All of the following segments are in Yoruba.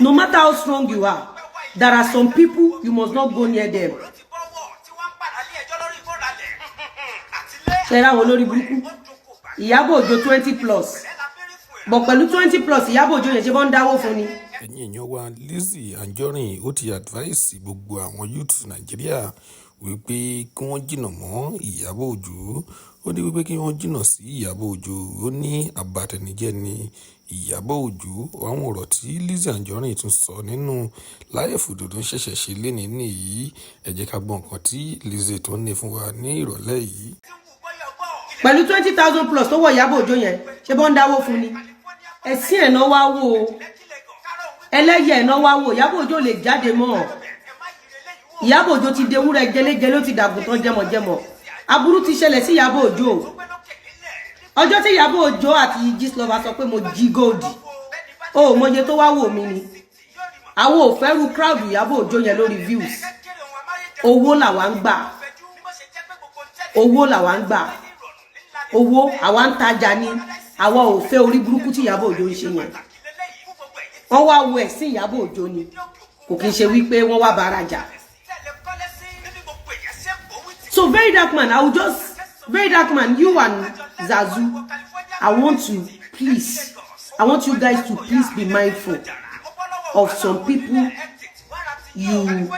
No matter how strong you are, there are some people you must not go near them. Ṣé ra wọn lórí burúkú? IYABO OJO 20+. But pẹ̀lú 20+, IYABO OJO yẹn ṣe bọ́n dáwó fún ni. Ẹ̀yin èèyàn wa LIZZY ANJORIN ó ti advice gbogbo àwọn youth Nàìjíríà wípé kí wọ́n jìnnà mọ́ IYABO OJO. Ó ní wípé kí wọ́n jìnnà sí IYABO OJO. Ó ní àbàtẹnijẹ́ ni IYABO OJO. Àwọn ọ̀rọ̀ tí LIZZY ANJORIN tún sọ nínú láìfù dòdò ṣẹ̀ṣẹ̀ ṣe lénìí nìyí. Ẹ jẹ́ ká gbọ́ nǹkan tí LIZZY tó ní fún wa ní ìrọ̀lẹ́ yìí. Pẹ̀lú 20,000+ tó wọ IYABO OJO yẹn ṣe bọ́n dáwó fún ni. Ẹ̀sìn ẹ̀ náà wá wò ó. Ẹlẹ́yẹ̀ ẹ̀ náà wá wò. IYABO OJO lè jáde mọ́. IYABO OJO ti dewúrẹ́ gẹ́lẹ́gẹ́lẹ́ ó ti dàgùntàn jẹmọ̀jẹmọ̀. Aburú ti ṣẹlẹ̀ sí IYABO OJO. Ọjọ́ tí IYABO OJO àti Gistlover sọ pé mo jí gold. Ó mọye tó wá wò mí ni. Àwọn ò fẹ́ ru crowd IYABO OJO yẹn lórí views. Owó làwa ń gbà. Owó làwa ń gbà. Owó àwa ń tajà ni. Àwa ò fẹ́ orí burúkú tí IYABO OJO ń ṣe yẹn. Wọ́n wá wo ẹ̀sìn IYABO OJO ni. Kò kí ń ṣe wípé wọ́n wá barajà. So very dark man, very dark man, you and Zazu, I want you guys to please be mindful of some people you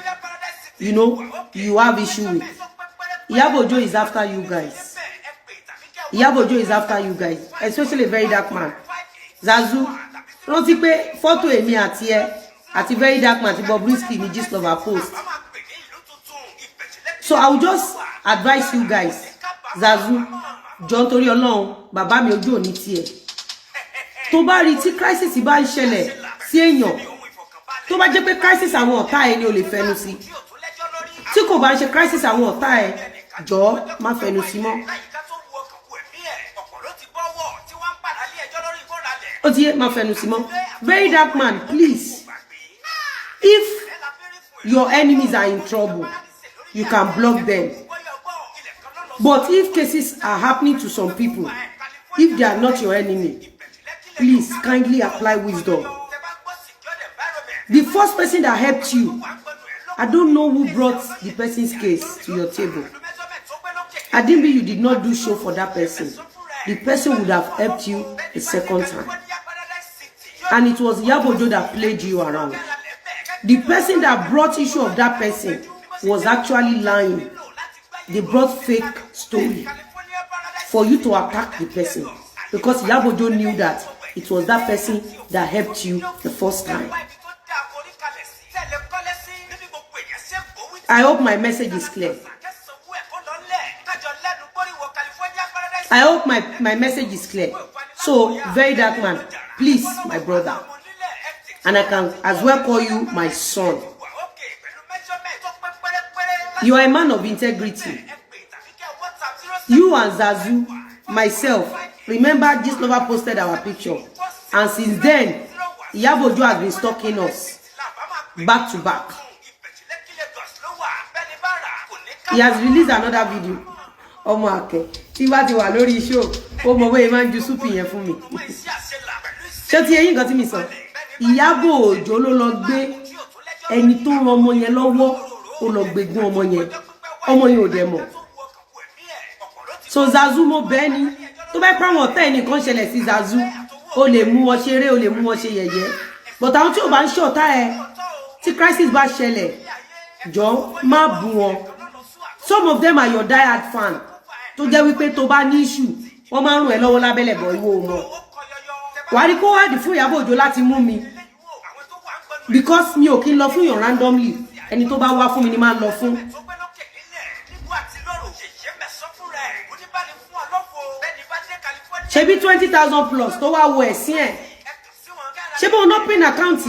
know you have issue with. IYABO OJO is after you guys. IYABO OJO is after you guys, especially very dark man. Zazu, rántí pé photo èmi àti ẹ àti very dark man àti Bobrisky ni Gistlover post. So I will just advise you guys, Zazu, John torí Ọlọ́run, bàbá mi ojú òní tiẹ̀. Tó bá rí tí crisis bá ń ṣẹlẹ̀ sí èèyàn, tó bá jẹ́ pé crisis àwọn ọ̀tá ẹ ni o lè fẹnu sí. Tí kò bá ń ṣe crisis àwọn ọ̀tá ẹ, jọ̀ọ́ má fẹnu sí mọ́. Ó ti yé, má fẹnu sí mọ́. Very dark man, please. If your enemies are in trouble, you can block them. But if cases are happening to some people, if they are not your enemy, please kindly apply wisdom. The first person that helped you, I don't know who brought the person's case to your table. Adimbi, you did not do show for that person. The person would have helped you a second time. And it was IYABO OJO that played you around. The person that brought issue of that person was actually lying. They brought fake story for you to attack the person, because IYABO OJO knew that it was that person that helped you the first time. I hope my message is clear. I hope my message is clear. So, very dark man, please, my brother, and I can as well call you my son. You are a man of integrity. You and Zazu, myself, remember Gistlover posted our picture, and since then, IYABO OJO has been stalking us back to back. He has released another video. Ọmọ Àkẹ́, tí wá ti wà lórí show, ó mọ̀ wé máa ń ju súpì yẹn fún mi. Ṣé ti ẹ̀yin nǹkan tí mi sọ? IYABO OJO ló lọ gbé ẹni tó ran ọmọ yẹn lọ́wọ́, ó lọ gbégún ọmọ yẹn. Ọmọ yẹn ò dẹ̀ mọ̀. So Zazu mo bẹ́ẹ̀ ni, tó bá pẹ́ wọn ọ̀tá ẹnìkan ṣẹlẹ̀ sí Zazu, ó lè mú wọn ṣeré, ó lè mú wọn ṣe yẹ̀yẹ́. But àwọn tí ò bá ń ṣọ̀tá ẹ, tí crisis bá ṣẹlẹ̀, jọ̀ọ́ má bú wọn. Some of them are your diehard fan. Tó jẹ́ wípé tó bá ní issue, wọ́n máa ń ràn ẹ́ lọ́wọ́ lábẹ́lẹ̀ bọ̀ ìwọ ò mọ̀. Wàá rí kó wádìí fún IYABO OJO láti mú mi. Because mi ò kí ń lọ fún yàn randomly. Ẹni tó bá wá fún mi ni máa ń lọ fún. Ṣebí 20,000+ tó wá wo ẹ̀sìn ẹ̀. Ṣé bó no pin account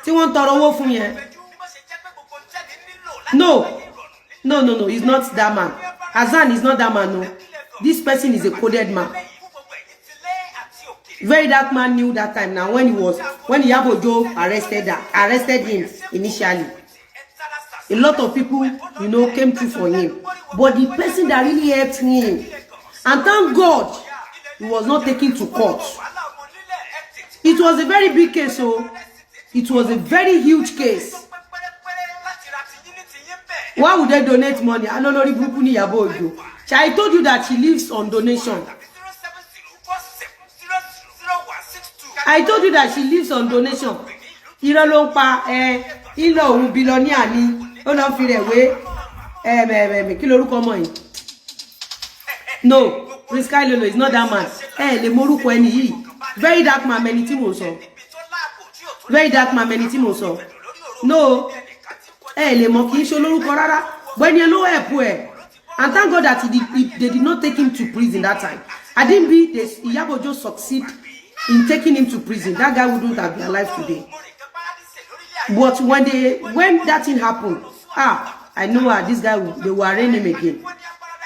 tí wọ́n tọrọ owó fún yẹn? No, he's not that man. Hassan is not that man, no. This person is a coded man. Very dark man knew that time now when IYABO OJO arrested him initially. A lot of people, came through for him. But the person that really helped him, and thank God, he was not taken to court. It was a very big case, so It was a very huge case. Why would they donate money? I don't know IYABO OJO. I told you that she lives on donation. I told you that she lives on donation. Irọ́ ló ń pa ilo òun billionaire ni ó lọ fi rẹ̀ wé kí lorúkọ ọmọ yìí. No, Prince Kailolo is not that man. Le morúkọ ẹni yìí. Very dark man many tí mo sọ. Very dark man many tí mo sọ. No. Le mọ̀ kì í ṣe olórúkọ rárá. When you know help and thank God that they did not take him to prison that time. I didn't be this IYABO OJO succeed in taking him to prison. That guy wouldn't have been alive today. But when that thing happened, I know this guy they will arraign him again.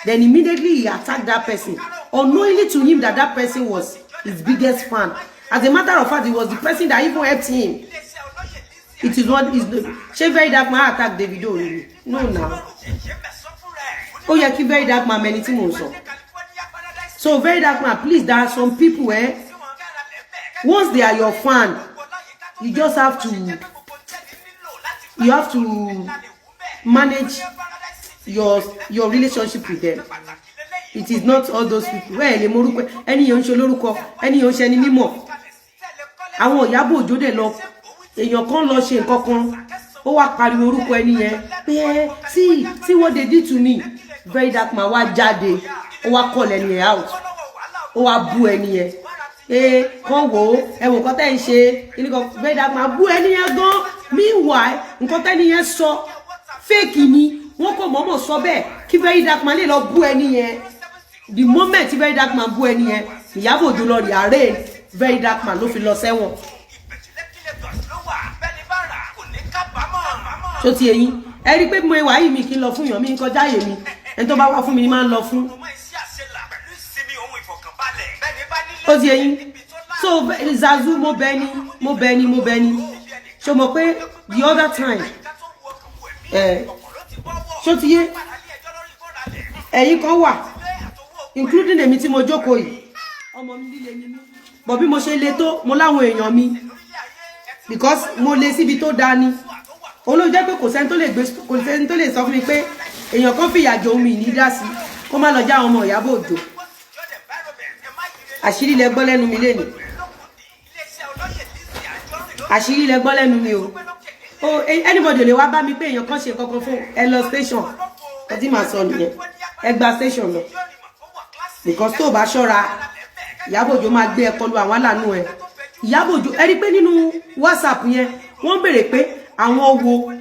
Then immediately he attacked that person, unknowingly to him that person was his biggest fan. As a matter of fact, it was the person that even helped him. It is what is the Very Dark Man attack Davido really. No now. Oh yeah, keep Very Dark Man many things also. So Very Dark Man, please, there are some people once they are your fan, you just have to manage your relationship with them. It is not all those people. Any yon sholoruko, any yon sheni mimo. Àwọn IYABO OJO de lọ èyàn kan lọ ṣe nǹkan kan ó wá pariwo orúkọ ẹni yẹn pé see what they did to me. Very Dark Man wá jáde ó wá call ẹni yẹn out ó wá bú ẹni yẹn kan wo wo nǹkan tẹ́ ń ṣe kíní kan. Very Dark Man bú ẹni yẹn gan. Meanwhile nǹkan tẹ́ni yẹn sọ fake ni wọ́n kò mọ̀ọ́mọ̀ sọ bẹ́ẹ̀ kí Very Dark Man lè lọ bú ẹni yẹn. The moment tí Very Dark Man bú ẹni yẹn IYABO OJO lọ rí arraign Very Dark Man ló fi lọ sẹ́wọ̀n. So ti ẹ̀yin ẹ rí pé mo wà yìí mi kí n lọ fún yàn mi kọjá àyè mi ẹni tó bá wá fún mi ni máa ń lọ fún. Ó ti ẹ̀yin so Zazu mo bẹni so mo pé the other time so ti yé ẹ̀yin kan wà including èmi tí mo jókòó yìí ọmọ mi líle ni mí but bí mo ṣe le tó mo láwọn èèyàn mi because mo le síbi tó dá ni olóò jẹ́ pé kò sẹ́ni tó lè sọ fún mi pé èèyàn kan fìyà jẹ omi ní dá sí kó má lọ já ọmọ IYABO OJO. Àṣírí lẹ gbọ́ lẹ́nu mi lẹ́nu. Àṣírí lẹ gbọ́ lẹ́nu mi o. Anybody lè wá bá mi pé èèyàn kan ṣe kankan fún ẹ lọ station ọtí màá sọ nìyẹn ẹ gba station lọ because tó bá ṣọ́ra IYABO OJO máa gbé ẹ kọlu àwọn aláàánú ẹ. IYABO OJO ẹ rí pé nínú WhatsApp yẹn wọ́n béèrè pé àwọn wo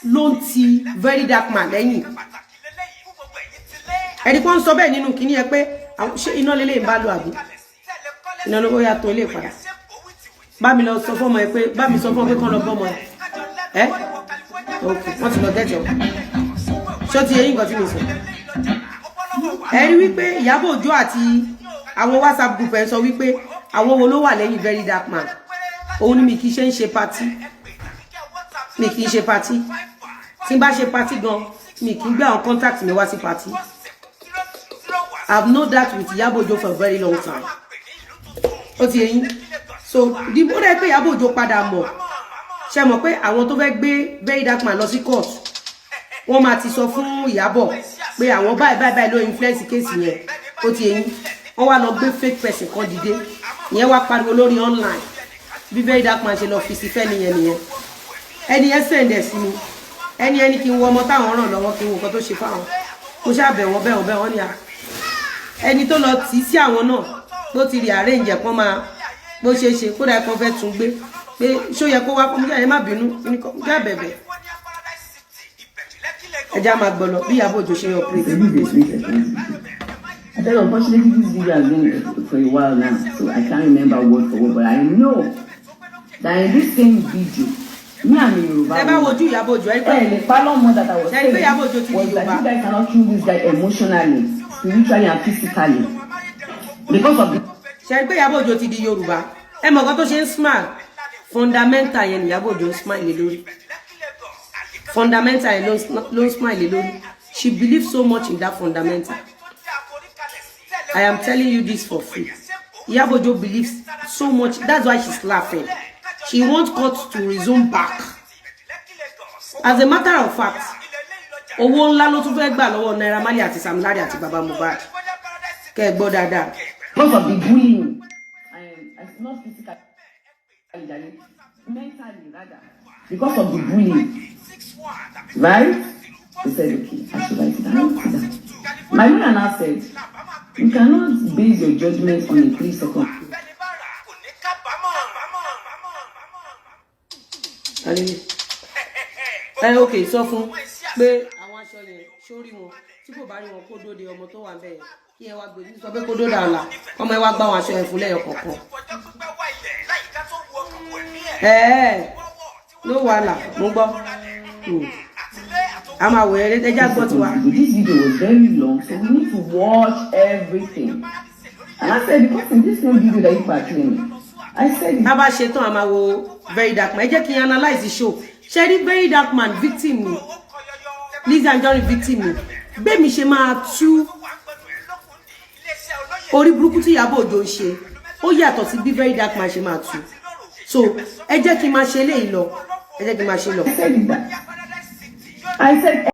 ló ń ti Very Dark Man lẹ́yìn. Ẹni kan sọ bẹ́ẹ̀ nínú kíní ẹ pé ṣé iná lélẹ̀ ń bá lọ àbí iná ló yà tó ilé padà. Bá mi lọ sọ fọ́mọ ẹ pé bá mi sọ fọ́mọ pé kán lọ bọ́mọ ẹ ok wọ́n ti lọ dẹ́jọ́ ṣó ti yẹyìn nǹkan tí mi sọ. Ẹ rí wípé IYABO OJO àti àwọn WhatsApp group ẹ sọ wípé àwọn wo ló wà lẹ́yìn Very Dark Man. Òun ni mi kì í ṣe ń ṣe party mi kì í ṣe party tí n bá ṣe party gan mi kì í gbé àwọn contact mi wá sí party. I've known that with IYABO OJO for a very long time. Ó ti yẹyìn so dìbò rẹ pé IYABO OJO padà mọ̀ ṣe mọ̀ pé àwọn tó fẹ́ gbé Very Dark Man lọ sí court wọ́n máa ti sọ fún IYABO pé àwọn báyìí ló influence case yẹn. Ó ti yẹyìn wọ́n wá lọ gbé fake person kan dìde ìyẹn wá pariwo lórí online bí Very Dark Man ṣe lọ fi sí fẹ́ nìyẹn ẹni yẹn sẹ̀ǹdẹ̀ sí mi ẹni kí n wọ ọmọ táwọn ràn lọ́wọ́ kí n wo nǹkan tó ṣe fáwọn mo ṣàbẹ̀ wọ́n ní ẹni tó lọ tì í sí àwọn náà ló ti rí arrange ẹ̀pọ́n máa bó ṣe kódà ẹ̀kan fẹ́ tún gbé pé ṣó yẹ kó wá fún mi jáde má bínú já bẹ̀bẹ̀ ẹja máa gbọ́ lọ bí IYABO OJO ṣe yọ pé. I said, unfortunately, this video has been for a while now, so I can't remember word for word, but I know that in this same video, me and Yoruba. Never would you IYABO OJO. The problem more that I was saying was that you guys cannot kill this guy emotionally, spiritually, and physically because of the. Ṣé pé IYABO OJO ti di Yoruba? Ẹ mọ̀ nǹkan tó ṣe ń smile. Fundamental yẹn ni IYABO OJO smile lórí. Fundamental yẹn ló smile lórí. She believes so much in that fundamental. I am telling you this for free. IYABO OJO believes so much. That's why she's laughing. she wants court to resume back. As a matter of fact, owó ńlá ló tún fẹ́ gbà lọ́wọ́ Naira Marley àti Sam Larry àti Baba Mohbad. Kẹ́ gbọ́ dáadáa. Because of the bullying, it's not physically, mentally rather. Because of the bullying, right? They said, okay, I should write it down. My lawyer now said, you cannot base your judgment on a 3 second. Okay, sọ fún pé àwọn aṣọ yẹn sórí wọn tí kò bá rí wọn kó dóde ọmọ tó wà ńbẹ̀ kí ẹ wá gbé ní sọ pé kó dóde àlà ọmọ ẹ wá gbá àwọn aṣọ yẹn fún lẹ́yọ kọ̀ọ̀kan. Ló wà là mo gbọ́. A máa wẹ̀ ẹ́ ẹja gbọ́ tiwa. This video was very long, so we need to watch everything. And I said, because in this same video that you are playing, I said, tá bá ṣe tán a máa wo Very Dark Man. Ẹ jẹ́ kí n analyze the show. Ṣé rí Very Dark Man victim ni? Lizzy Anjorin victim ni. Bẹ́ẹ̀mi ṣe máa tú orí burúkú tí Ìyábọ̀ Òjó ń ṣe. Ó yàtọ̀ sí bí Very Dark Man ṣe máa tú. So ẹ jẹ́ kí n máa ṣe eléyìí lọ. Ẹ jẹ́ kí n máa ṣe lọ. I said